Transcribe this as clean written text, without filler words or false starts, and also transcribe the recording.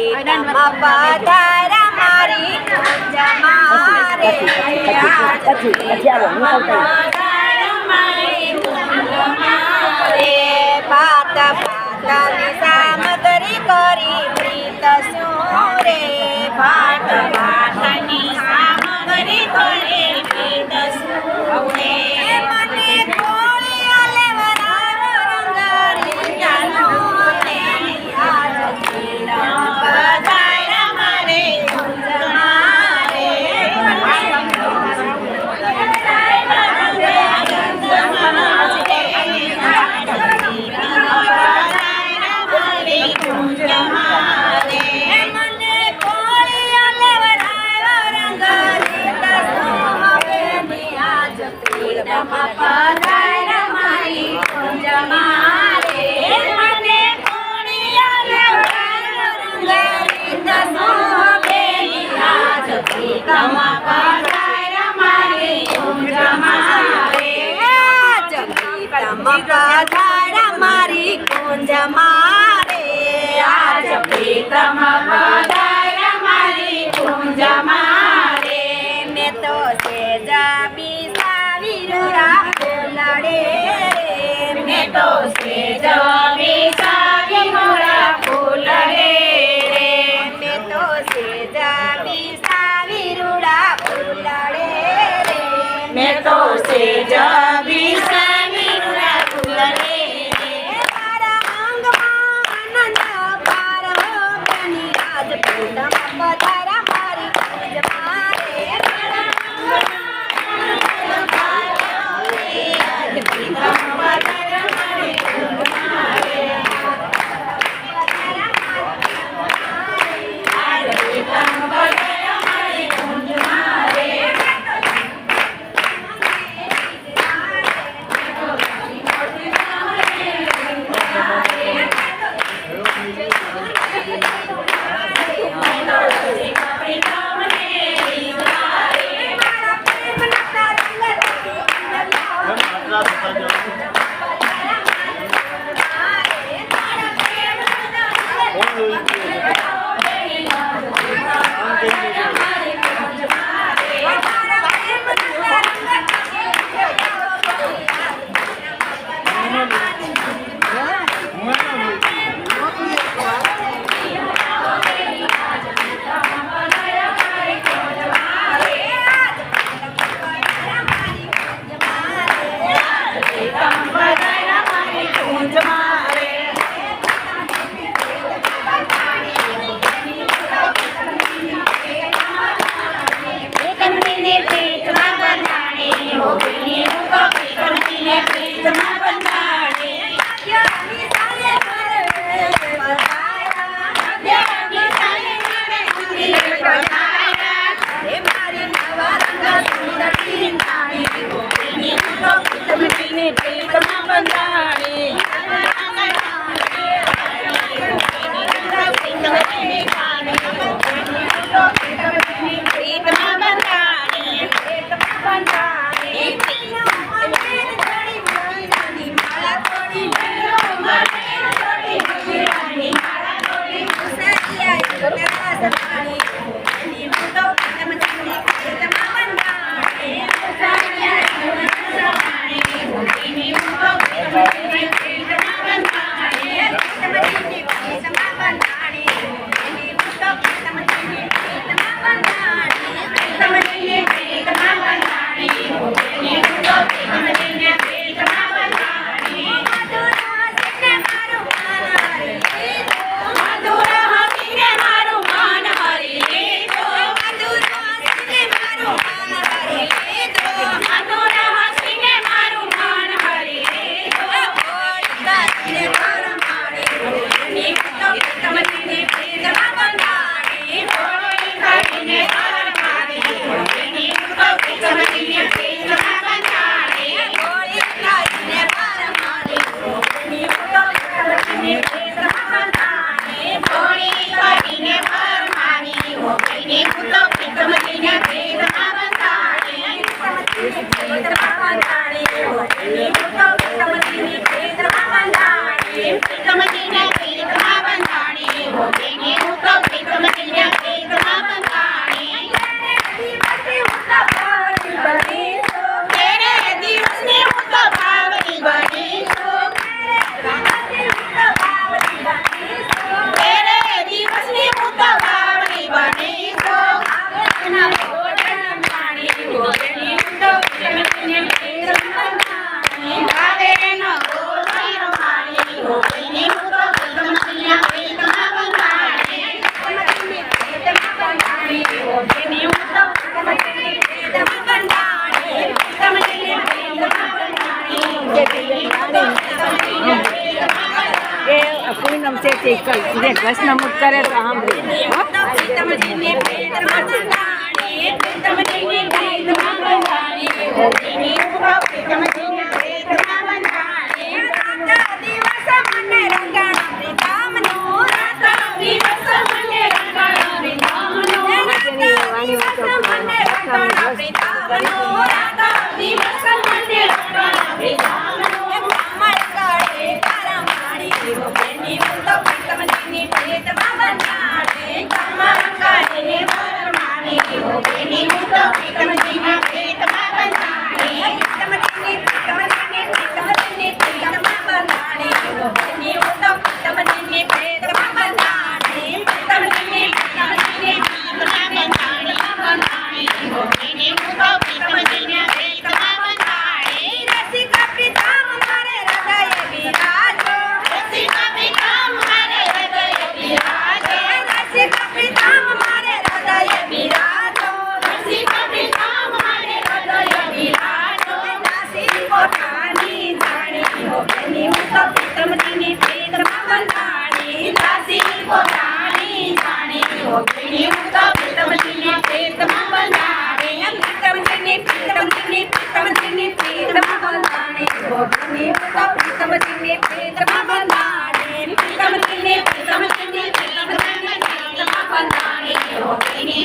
પ્રીતમ પધારા મારી કુંજમાં રે પાત પાતની સામગ્રી કરી પ્રીત શું રે પાત પાતની સામગ્રી કરી પ્રીત શું રે મને કોળિયા લેવરાવો રંગારી જાનો રે આજ પ્રીતમ પધારા મારે કુંજમાં રે પધારા મારી કુંજમાં રે મને કોળિયા લેવરાવો રંગારી દસોબેની આજ પ્રીતમ પધારા મારી કુંજમાં રે આજ પ્રીતમ પધારા મારી કુંજમાં રે આજ પ્રીતમ પધારા મારી કુંજમાં રે મેં તો સેજા બીસાવીરુડા ફૂલડે રે મેં તો સેજા બીસાવીરુડા ફૂલડે રે મેં તો સેજા બીસાવીરુડા ફૂલડે રે મેં તો સેજા બીસાવીરુડા ફૂલડે રે મારા અંગમાં આનંદ પારવો બની આજ પ્રીતમ પધારા મારી કુંજમાં રે કૃષ્ણમુખ કરે તો સાંભળી હો. પ્રીતમજીને પ્રેતમાં બંધાણી, પ્રીતમજીને પ્રેતમાં બંધાણી, પ્રીતમજીને પ્રેતમાં બંધાણી. રાત દિવસ મને રંગાણા પ્રીતમનો, રાત દિવસ મને રંગાણા પ્રીતમનો, રાત દિવસ મને રંગાણા પ્રીતમનો, રાત દિવસ મને રંગાણા પ્રીતમનો. કમળ ગળે તારા માળી હો બેની, હું તો પ્રીતમજીને પ્રેતમાં બંધાણી. કમળ ગળે તારા માળી હો બેની, હું તો પ્રીતમજીને પ્રેતમાં બંધાણી. પ્રીતમજીને પ્રેતમાં બંધાણી હો બેની, હું તો પ્રીતમજીને પ્રેતમાં બંધાણી. પ્રીતમજીને પ્રેતમાં બંધાણી હો બેની, હું તો પ્રીતમજીને પ્રેતમાં બંધાણી. રસિકા પ્રીતમ મારે હૃદય બિરાજો, રસિકા પ્રીતમ મારે હૃદય બિરાજો, રસિકા પ્રીતમ મારે હૃદય બિરાજો, રસિકા પ્રીતમ મારે હૃદય બિરાજો. દાસી કોઠાની જાણી હો બેની, હું તો પ્રીતમજીને પ્રેતમાં બંધાણી. દાસી કોઠાની જાણી હો બેની, હું તો પ્રીતમજીને પ્રેતમાં બંધાણી. પ્રીતમજીને પ્રેતમાં બંધાણી હો બેની, હું તો પ્રીતમજીને પ્રેતમાં બંધાણી. પ્રીતમજીને પ્રેતમાં બંધાણી હો બેની,